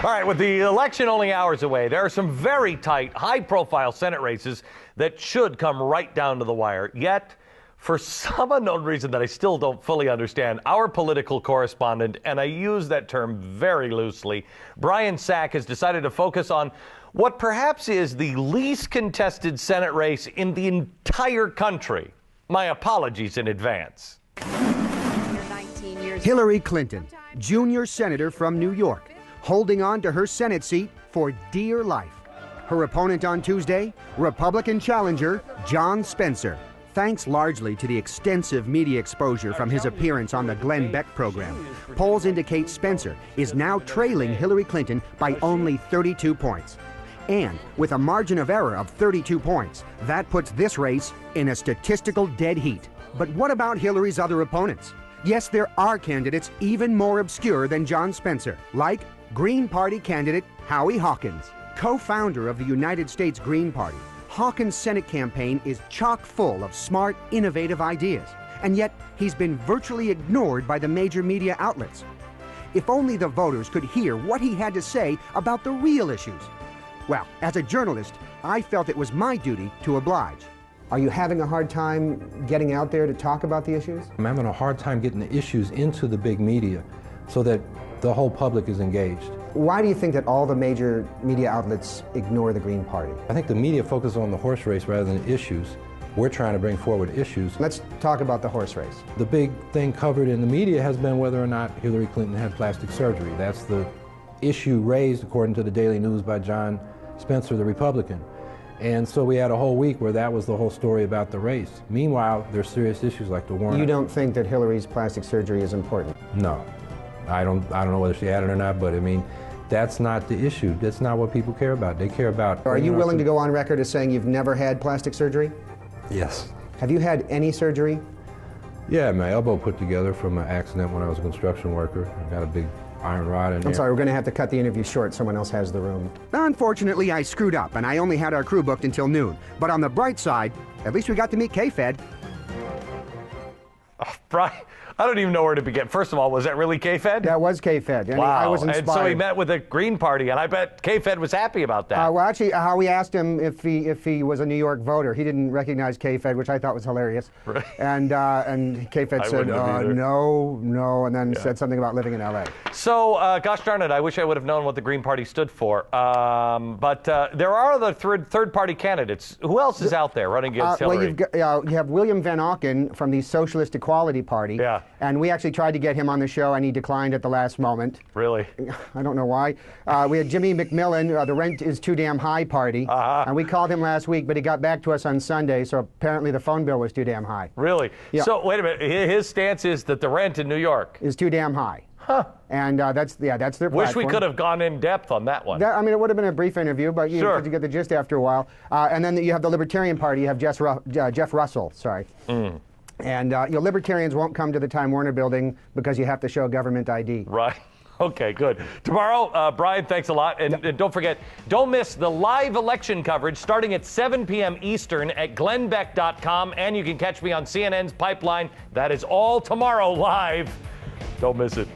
All right, with the election only hours away, there are some very tight, high-profile Senate races that should come right down to the wire. Yet, for some unknown reason that I still don't fully understand, our political correspondent, and I use that term very loosely, Brian Sack, has decided to focus on what perhaps is the least contested Senate race in the entire country. My apologies in advance. Hillary Clinton, junior senator from New York, holding on to her Senate seat for dear life. Her opponent on Tuesday, Republican challenger Jon Spencer, thanks largely to the extensive media exposure from his appearance on the Glenn Beck program. Polls indicate Spencer is now trailing Hillary Clinton by only 32 points. And with a margin of error of 32 points, that puts this race in a statistical dead heat. But what about Hillary's other opponents? Yes, there are candidates even more obscure than Jon Spencer, like Green Party candidate Howie Hawkins. Co-founder of the United States Green Party, Hawkins' Senate campaign is chock full of smart, innovative ideas, and yet he's been virtually ignored by the major media outlets. If only the voters could hear what he had to say about the real issues. Well, as a journalist, I felt it was my duty to oblige. Are you having a hard time getting out there to talk about the issues? I'm having a hard time getting the issues into the big media so that the whole public is engaged. Why do you think that all the major media outlets ignore the Green Party? I think the media focuses on the horse race rather than issues. We're trying to bring forward issues. Let's talk about the horse race. The big thing covered in the media has been whether or not Hillary Clinton had plastic surgery. That's the issue raised, according to the Daily News, by Jon Spencer, the Republican. And so we had a whole week where that was the whole story about the race. Meanwhile, there's serious issues like the war. You don't think that Hillary's plastic surgery is important? No. I don't know whether she had it or not, but I mean, that's not the issue. That's not what people care about. They care about... Are you willing to go on record as saying you've never had plastic surgery? Yes. Have you had any surgery? Yeah, my elbow put together from an accident when I was a construction worker. I got a big iron rod in there. I'm sorry, we're going to have to cut the interview short. Someone else has the room. Unfortunately, I screwed up, and I only had our crew booked until noon. But on the bright side, at least we got to meet K-Fed. Oh, Brian, I don't even know where to begin. First of all, was that really K-Fed? That was K-Fed. And wow. I was inspired. And so he met with the Green Party, and I bet K-Fed was happy about that. Well, actually, how we asked him if he was a New York voter. He didn't recognize K-Fed, which I thought was hilarious. Right. And K-Fed said, no, and then said something about living in L.A. So, gosh darn it, I wish I would have known what the Green Party stood for. But there are other third-party candidates. Who else is out there running against Hillary? Well, you have William Van Auken from the Socialist Equality Party. Yeah. And we actually tried to get him on the show, and he declined at the last moment. Really? I don't know why. We had Jimmy McMillan, the Rent is Too Damn High Party. And we called him last week, but he got back to us on Sunday, so apparently the phone bill was too damn high. Really? Yeah. So, wait a minute. His stance is that the rent in New York is too damn high. Huh. And that's their platform. Wish we could have gone in depth on that one. I mean, it would have been a brief interview, but you get the gist after a while. And then you have the Libertarian Party. You have Jeff Russell, sorry. And libertarians won't come to the Time Warner building because you have to show government ID. Right. Okay, good. Tomorrow, Brian, thanks a lot. And don't forget, don't miss the live election coverage starting at 7 p.m. Eastern at glennbeck.com. And you can catch me on CNN's Pipeline. That is all tomorrow live. Don't miss it.